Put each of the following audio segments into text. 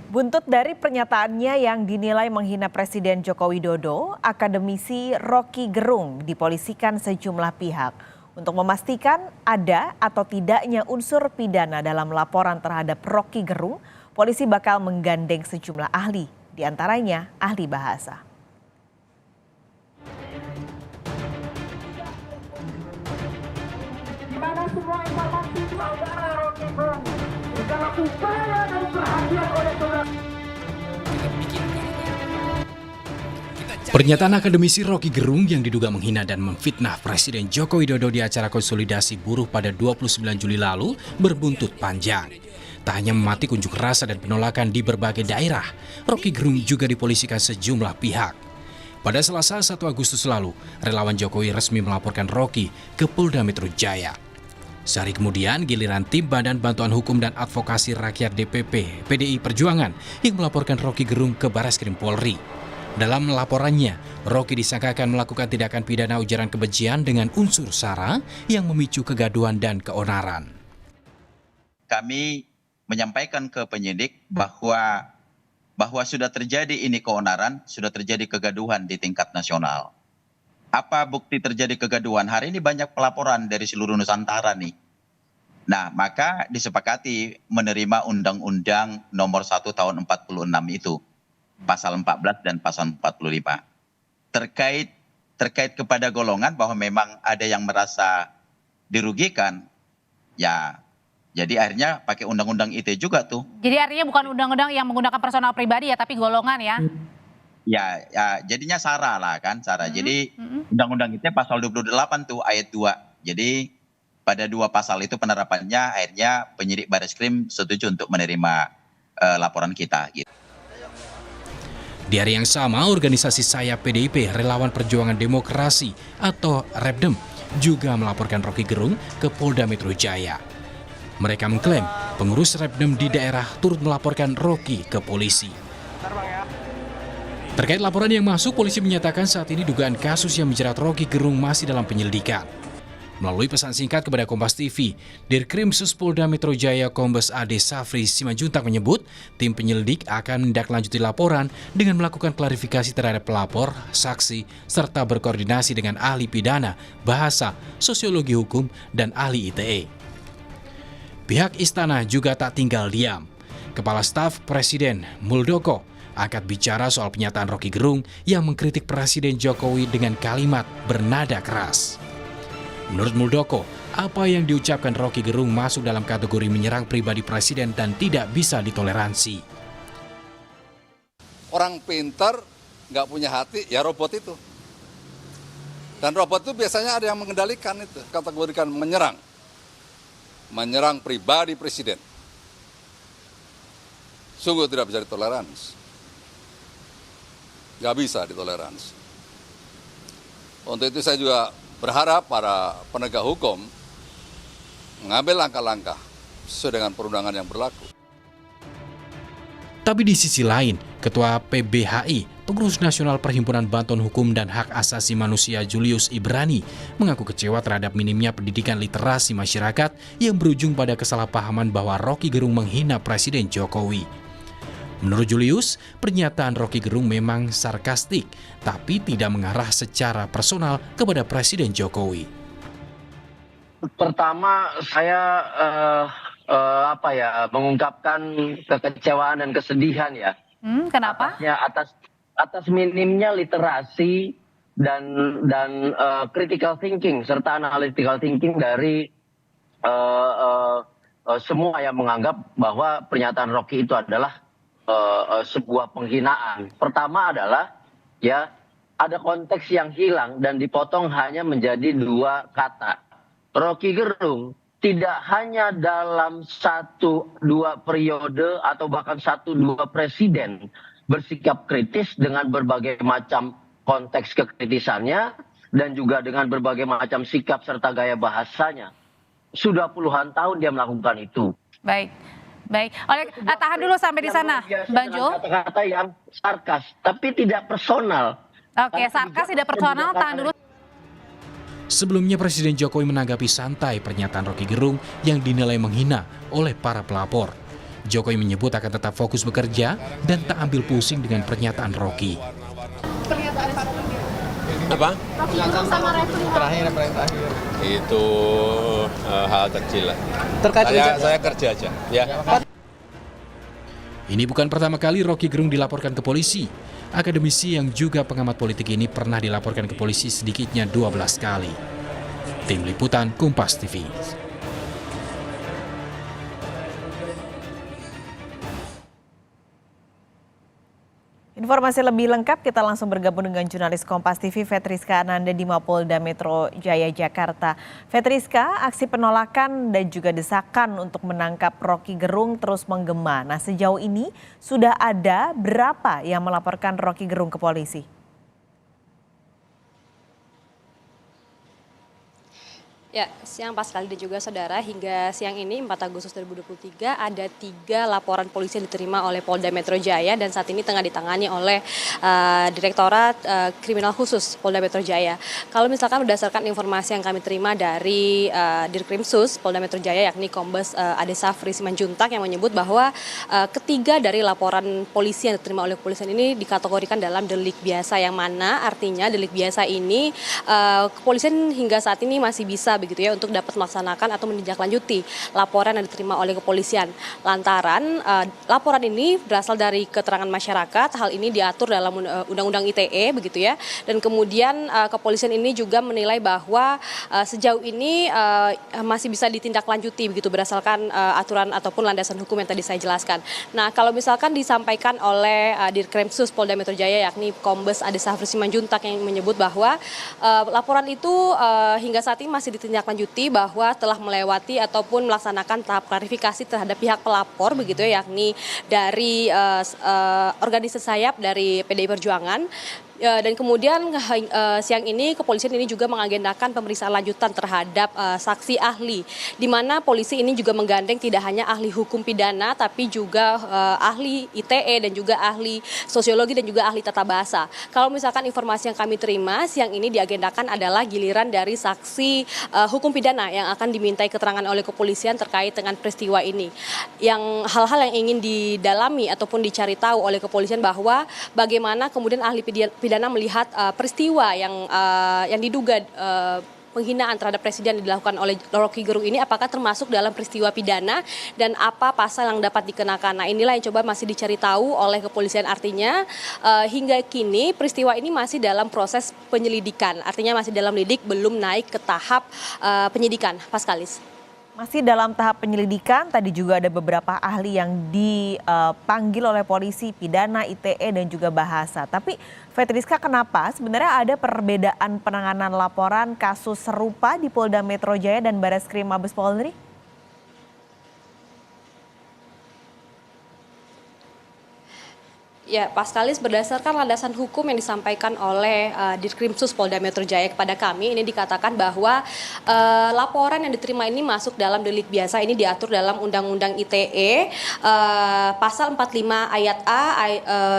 Buntut dari pernyataannya yang dinilai menghina Presiden Joko Widodo, akademisi Rocky Gerung dipolisikan sejumlah pihak untuk memastikan ada atau tidaknya unsur pidana dalam laporan terhadap Rocky Gerung. Polisi bakal menggandeng sejumlah ahli, diantaranya ahli bahasa. Dimana semua informasi saudara Rocky Gerung dalam upaya dan perhatian oleh saudara. Pernyataan akademisi Rocky Gerung yang diduga menghina dan memfitnah Presiden Joko Widodo di acara konsolidasi buruh pada 29 Juli lalu berbuntut panjang. Tak hanya mematik unjuk rasa dan penolakan di berbagai daerah, Rocky Gerung juga dipolisikan sejumlah pihak. Pada Selasa 1 Agustus lalu, relawan Jokowi resmi melaporkan Rocky ke Polda Metro Jaya. Sehari kemudian, giliran tim Badan Bantuan Hukum dan Advokasi Rakyat DPP PDI Perjuangan yang melaporkan Rocky Gerung ke Barreskrim Polri. Dalam laporannya, Rocky disangkakan melakukan tindakan pidana ujaran kebencian dengan unsur SARA yang memicu kegaduhan dan keonaran. Kami menyampaikan ke penyidik bahwa sudah terjadi ini keonaran, sudah terjadi kegaduhan di tingkat nasional. Apa bukti terjadi kegaduhan? Hari ini banyak pelaporan dari seluruh Nusantara nih. Nah, maka disepakati menerima Undang-Undang Nomor 1 Tahun 46 itu. Pasal 14 dan pasal 45. Terkait kepada golongan bahwa memang ada yang merasa dirugikan, ya jadi akhirnya pakai undang-undang ITE juga tuh. Jadi artinya bukan undang-undang yang menggunakan personal pribadi ya, tapi golongan ya? Ya jadinya SARA lah kan, SARA. Jadi undang-undang ITE pasal 28 tuh ayat 2. Jadi pada dua pasal itu penerapannya akhirnya penyidik Barreskrim setuju untuk menerima laporan kita gitu. Di hari yang sama, organisasi sayap PDIP Relawan Perjuangan Demokrasi atau REPDEM juga melaporkan Rocky Gerung ke Polda Metro Jaya. Mereka mengklaim pengurus REPDEM di daerah turut melaporkan Rocky ke polisi. Terkait laporan yang masuk, polisi menyatakan saat ini dugaan kasus yang menjerat Rocky Gerung masih dalam penyelidikan. Melalui pesan singkat kepada Kompas TV, Dirkrimsus Polda Metro Jaya Kombes Ade Safri Simanjuntak menyebut tim penyelidik akan menindaklanjuti laporan dengan melakukan klarifikasi terhadap pelapor, saksi, serta berkoordinasi dengan ahli pidana, bahasa, sosiologi hukum, dan ahli ITE. Pihak istana juga tak tinggal diam. Kepala Staf Presiden Muldoko angkat bicara soal pernyataan Rocky Gerung yang mengkritik Presiden Jokowi dengan kalimat bernada keras. Menurut Muldoko, apa yang diucapkan Rocky Gerung masuk dalam kategori menyerang pribadi Presiden dan tidak bisa ditoleransi. Orang pintar, nggak punya hati, ya robot itu. Dan robot itu biasanya ada yang mengendalikan itu, kategorikan menyerang. Menyerang pribadi Presiden. Sungguh tidak bisa ditoleransi. Nggak bisa ditoleransi. Untuk itu saya juga berharap para penegak hukum mengambil langkah-langkah sesuai dengan perundangan yang berlaku. Tapi di sisi lain, Ketua PBHI, Pengurus Nasional Perhimpunan Bantuan Hukum dan Hak Asasi Manusia Julius Ibrani, mengaku kecewa terhadap minimnya pendidikan literasi masyarakat yang berujung pada kesalahpahaman bahwa Rocky Gerung menghina Presiden Jokowi. Menurut Julius, pernyataan Rocky Gerung memang sarkastik, tapi tidak mengarah secara personal kepada Presiden Jokowi. Pertama, saya mengungkapkan kekecewaan dan kesedihan ya. Kenapa? Atas minimnya literasi dan critical thinking serta analytical thinking dari semua yang menganggap bahwa pernyataan Rocky itu adalah sebuah penghinaan. Pertama adalah ya ada konteks yang hilang dan dipotong hanya menjadi dua kata. Rocky Gerung tidak hanya dalam 1-2 periode atau bahkan 1-2 presiden bersikap kritis dengan berbagai macam konteks kekritisannya dan juga dengan berbagai macam sikap serta gaya bahasanya. Sudah puluhan tahun dia melakukan itu. Baik. Tahan dulu sampai di sana, Bang Jo. Kata-kata yang sarkas, tapi tidak personal. Oke, sarkas tidak personal, tahan dulu. Sebelumnya Presiden Jokowi menanggapi santai pernyataan Rocky Gerung yang dinilai menghina oleh para pelapor. Jokowi menyebut akan tetap fokus bekerja dan tak ambil pusing dengan pernyataan Rocky. Apa? Terakhir. Itu hal kecil lah. Saya kerja aja. Ya. Ini bukan pertama kali Rocky Gerung dilaporkan ke polisi. Akademisi yang juga pengamat politik ini pernah dilaporkan ke polisi sedikitnya 12 kali. Tim Liputan Kompas TV. Informasi lebih lengkap kita langsung bergabung dengan jurnalis Kompas TV Fetriska Ananda di Mapolda Metro Jaya Jakarta. Fetriska, aksi penolakan dan juga desakan untuk menangkap Rocky Gerung terus menggema. Nah, sejauh ini sudah ada berapa yang melaporkan Rocky Gerung ke polisi? Ya, siang Pascal dan juga saudara, hingga siang ini 4 Agustus 2023 ada 3 laporan polisi yang diterima oleh Polda Metro Jaya dan saat ini tengah ditangani oleh Direktorat Kriminal Khusus Polda Metro Jaya. Kalau misalkan berdasarkan informasi yang kami terima dari Dirkrimsus Polda Metro Jaya yakni Kombes Ade Safri Simanjuntak yang menyebut bahwa ketiga dari laporan polisi yang diterima oleh kepolisian ini dikategorikan dalam delik biasa, yang mana artinya delik biasa ini kepolisian hingga saat ini masih bisa begitu ya untuk dapat melaksanakan atau menindaklanjuti laporan yang diterima oleh kepolisian. Lantaran laporan ini berasal dari keterangan masyarakat, hal ini diatur dalam Undang-Undang ITE begitu ya. Dan kemudian kepolisian ini juga menilai bahwa sejauh ini masih bisa ditindaklanjuti begitu berdasarkan aturan ataupun landasan hukum yang tadi saya jelaskan. Nah, kalau misalkan disampaikan oleh Dirkrimsus Polda Metro Jaya yakni Kombes Ade Safri Simanjuntak yang menyebut bahwa laporan itu hingga saat ini masih ditindaklanjuti bahwa telah melewati ataupun melaksanakan tahap klarifikasi terhadap pihak pelapor begitu ya, yakni dari organisasi sayap dari PDI Perjuangan. Dan kemudian siang ini kepolisian ini juga mengagendakan pemeriksaan lanjutan terhadap saksi ahli, di mana polisi ini juga menggandeng tidak hanya ahli hukum pidana tapi juga ahli ITE dan juga ahli sosiologi dan juga ahli tata bahasa. Kalau misalkan informasi yang kami terima siang ini diagendakan adalah giliran dari saksi hukum pidana yang akan dimintai keterangan oleh kepolisian terkait dengan peristiwa ini. Yang hal-hal yang ingin didalami ataupun dicari tahu oleh kepolisian bahwa bagaimana kemudian ahli pidana melihat peristiwa yang diduga penghinaan terhadap presiden yang dilakukan oleh Rocky Gerung ini apakah termasuk dalam peristiwa pidana dan apa pasal yang dapat dikenakan. Nah, inilah yang coba masih dicari tahu oleh kepolisian, artinya hingga kini peristiwa ini masih dalam proses penyelidikan, artinya masih dalam lidik, belum naik ke tahap penyidikan. Paskalis. Masih dalam tahap penyelidikan, tadi juga ada beberapa ahli yang dipanggil oleh polisi, pidana, ITE, dan juga bahasa. Tapi Fetriska, kenapa sebenarnya ada perbedaan penanganan laporan kasus serupa di Polda Metro Jaya dan Barreskrim Mabes Polri? Ya, Paskalis, berdasarkan landasan hukum yang disampaikan oleh Dirkrimsus Polda Metro Jaya kepada kami, ini dikatakan bahwa laporan yang diterima ini masuk dalam delik biasa, ini diatur dalam Undang-Undang ITE, pasal 45 ayat A,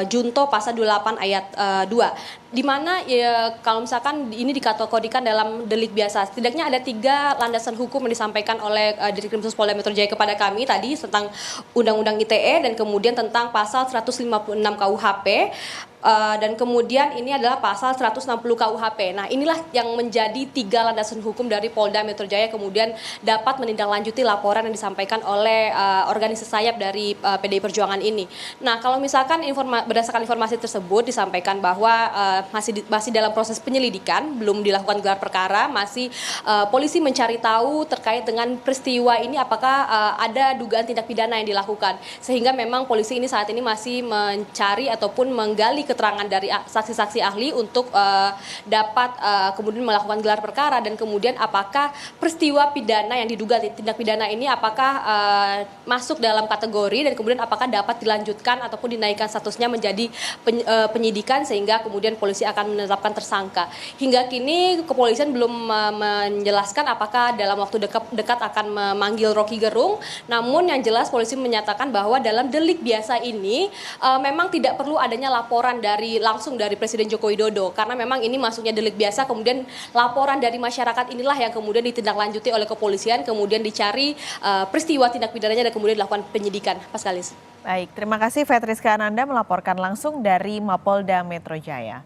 junto pasal 28 ayat 2. Di mana ya, kalau misalkan ini dikategorikan dalam delik biasa, setidaknya ada 3 landasan hukum yang disampaikan oleh Dirkrimsus Polda Metro Jaya kepada kami tadi tentang Undang-Undang ITE dan kemudian tentang pasal 156 KUHP. Dan kemudian ini adalah pasal 160 KUHP. Nah, inilah yang menjadi 3 landasan hukum dari Polda Metro Jaya kemudian dapat menindaklanjuti laporan yang disampaikan oleh organisasi sayap dari PDI Perjuangan ini. Nah, kalau misalkan berdasarkan informasi tersebut disampaikan bahwa masih dalam proses penyelidikan, belum dilakukan gelar perkara, masih polisi mencari tahu terkait dengan peristiwa ini apakah ada dugaan tindak pidana yang dilakukan. Sehingga memang polisi ini saat ini masih mencari ataupun menggali keterangan dari saksi-saksi ahli untuk dapat kemudian melakukan gelar perkara dan kemudian apakah peristiwa pidana yang diduga tindak pidana ini apakah masuk dalam kategori dan kemudian apakah dapat dilanjutkan ataupun dinaikkan statusnya menjadi penyidikan sehingga kemudian polisi akan menetapkan tersangka. Hingga kini kepolisian belum menjelaskan apakah dalam waktu dekat akan memanggil Rocky Gerung, namun yang jelas polisi menyatakan bahwa dalam delik biasa ini memang tidak perlu adanya laporan langsung dari Presiden Joko Widodo, karena memang ini masuknya delik biasa, kemudian laporan dari masyarakat inilah yang kemudian ditindaklanjuti oleh kepolisian, kemudian dicari peristiwa tindak pidananya dan kemudian dilakukan penyidikan. Paskalis. Baik, terima kasih Fetriska Ananda melaporkan langsung dari Mapolda Metro Jaya.